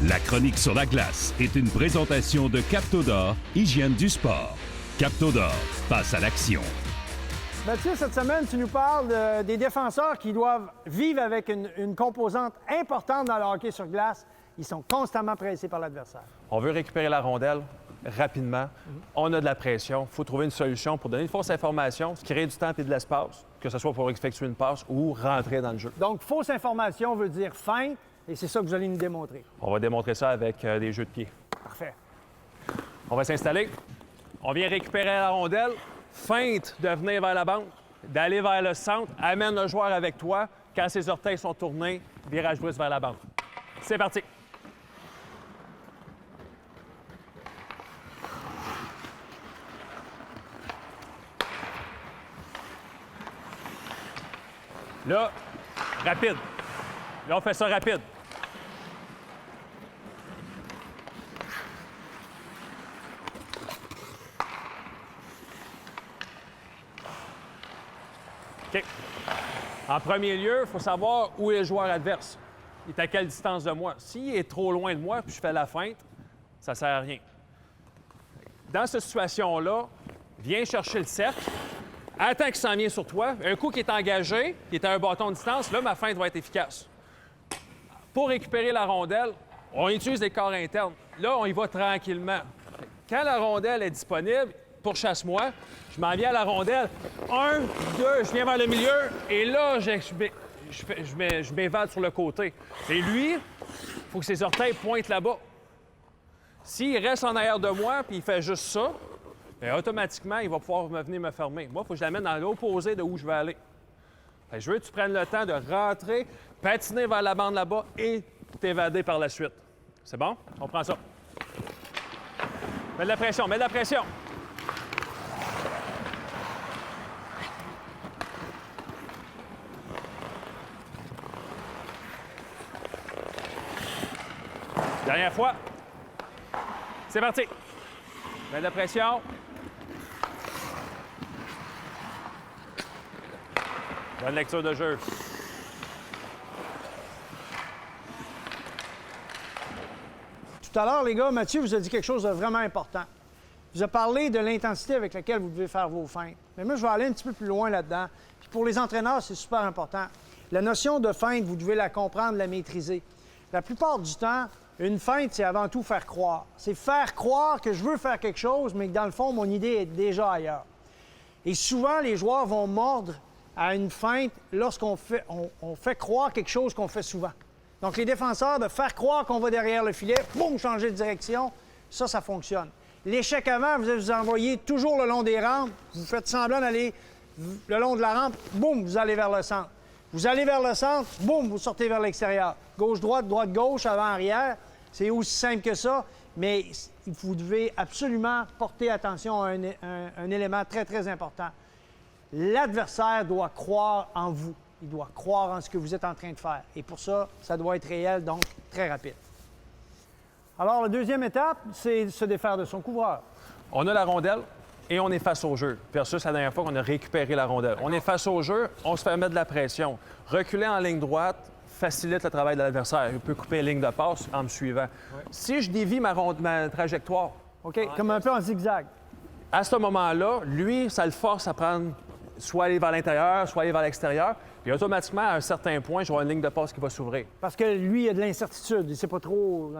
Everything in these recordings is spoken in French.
La chronique sur la glace est une présentation de Captodor, hygiène du sport. Captodor, passe à l'action. Mathieu, cette semaine, tu nous parles des défenseurs qui doivent vivre avec une composante importante dans le hockey sur glace. Ils sont constamment pressés par l'adversaire. On veut récupérer la rondelle rapidement. On a de la pression. Il faut trouver une solution pour donner une fausse information, créer du temps et de l'espace, que ce soit pour effectuer une passe ou rentrer dans le jeu. Donc, fausse information veut dire feinte, et c'est ça que vous allez nous démontrer. On va démontrer ça avec des jeux de pied. Parfait. On va s'installer. On vient récupérer la rondelle. Feinte de venir vers la bande, d'aller vers le centre. Amène le joueur avec toi. Quand ses orteils sont tournés, virage brusque vers la bande. C'est parti. Là, rapide. Là, on fait ça rapide. OK. En premier lieu, il faut savoir où est le joueur adverse. Il est à quelle distance de moi. S'il est trop loin de moi puis je fais la feinte, ça ne sert à rien. Dans cette situation-là, viens chercher le cercle. Attends qu'il s'en vient sur toi. Un coup qui est engagé, qui est à un bâton de distance, là, ma feinte va être efficace. Pour récupérer la rondelle, on utilise les corps internes. Là, on y va tranquillement. Quand la rondelle est disponible, pourchasse-moi, je m'en viens à la rondelle. 1, 2, je viens vers le milieu, et là, je m'évade sur le côté. Et lui, il faut que ses orteils pointent là-bas. S'il reste en arrière de moi, puis il fait juste ça, bien, automatiquement, il va pouvoir venir me fermer. Moi, il faut que je l'amène dans l'opposé de où je vais aller. Bien, je veux que tu prennes le temps de rentrer, patiner vers la bande là-bas et t'évader par la suite. C'est bon? On prend ça. Mets de la pression, mets de la pression. Dernière fois. C'est parti. Mets de la pression. Bonne lecture de jeu. Tout à l'heure, les gars, Mathieu vous a dit quelque chose de vraiment important. Il vous a parlé de l'intensité avec laquelle vous devez faire vos feintes. Mais moi, je vais aller un petit peu plus loin là-dedans. Puis pour les entraîneurs, c'est super important. La notion de feinte, vous devez la comprendre, la maîtriser. La plupart du temps, une feinte, c'est avant tout faire croire. C'est faire croire que je veux faire quelque chose, mais que dans le fond, mon idée est déjà ailleurs. Et souvent, les joueurs vont mordre à une feinte lorsqu'on fait, on fait croire quelque chose qu'on fait souvent. Donc, les défenseurs, de faire croire qu'on va derrière le filet, boum, changer de direction, ça fonctionne. L'échec avant, vous allez vous envoyer toujours le long des rampes, vous faites semblant d'aller le long de la rampe, boum, vous allez vers le centre. Vous allez vers le centre, boum, vous sortez vers l'extérieur. Gauche-droite, droite-gauche, avant-arrière, c'est aussi simple que ça, mais vous devez absolument porter attention à un élément très, très important. L'adversaire doit croire en vous. Il doit croire en ce que vous êtes en train de faire. Et pour ça, ça doit être réel, donc très rapide. Alors, la deuxième étape, c'est de se défaire de son couvreur. On a la rondelle et on est face au jeu. Versus la dernière fois qu'on a récupéré la rondelle. On est face au jeu, on se fait mettre de la pression. Reculer en ligne droite facilite le travail de l'adversaire. Il peut couper la ligne de passe en me suivant. Ouais. Si je dévie ma trajectoire... OK, comme un peu en zigzag. À ce moment-là, lui, ça le force à prendre soit aller vers l'intérieur, soit aller vers l'extérieur. Puis automatiquement, à un certain point, je vais avoir une ligne de passe qui va s'ouvrir. Parce que lui, il a de l'incertitude. Il ne sait pas trop...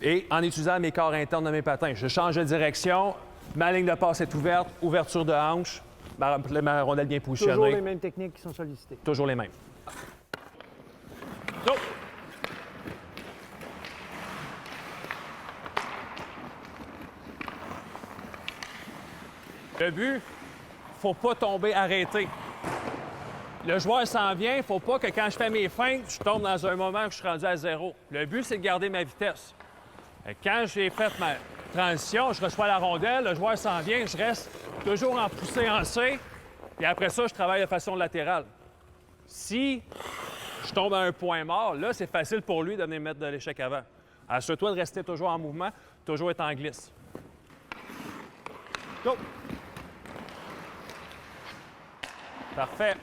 Et en utilisant mes corps internes de mes patins, je change de direction, ma ligne de passe est ouverte, ouverture de hanche, ma rondelle bien positionnée. Toujours les mêmes techniques qui sont sollicitées. Toujours les mêmes. Go! Le but, faut pas tomber arrêté. Le joueur s'en vient, il faut pas que quand je fais mes feintes, je tombe dans un moment où je suis rendu à zéro. Le but, c'est de garder ma vitesse. Quand j'ai fait ma transition, je reçois la rondelle, le joueur s'en vient, je reste toujours en poussée en C, et après ça, je travaille de façon latérale. Si je tombe à un point mort, là, c'est facile pour lui de venir mettre de l'échec avant. Assure-toi de rester toujours en mouvement, toujours être en glisse. Go! Parfait.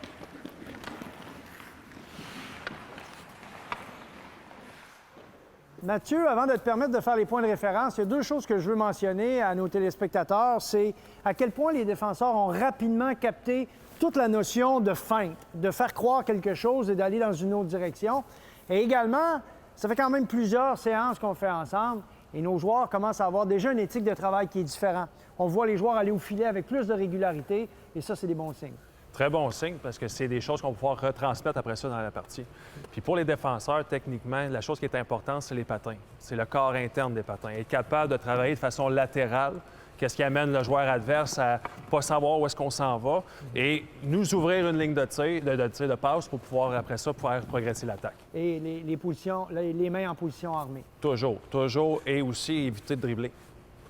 Mathieu, avant de te permettre de faire les points de référence, il y a deux choses que je veux mentionner à nos téléspectateurs. C'est à quel point les défenseurs ont rapidement capté toute la notion de feinte, de faire croire quelque chose et d'aller dans une autre direction. Et également, ça fait quand même plusieurs séances qu'on fait ensemble et nos joueurs commencent à avoir déjà une éthique de travail qui est différente. On voit les joueurs aller au filet avec plus de régularité et ça, c'est des bons signes. Très bon signe parce que c'est des choses qu'on va pouvoir retransmettre après ça dans la partie. Puis pour les défenseurs, techniquement, la chose qui est importante, c'est les patins. C'est le corps interne des patins. Être capable de travailler de façon latérale, qu'est-ce qui amène le joueur adverse à ne pas savoir où est-ce qu'on s'en va et nous ouvrir une ligne de tir, de passe pour pouvoir, après ça, pouvoir progresser l'attaque. Et les mains en position armée. Toujours, toujours. Et aussi éviter de dribbler.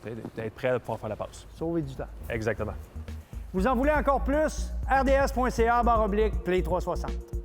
D'être prêt à pouvoir faire la passe. Sauver du temps. Exactement. Vous en voulez encore plus? RDS.ca/Play360.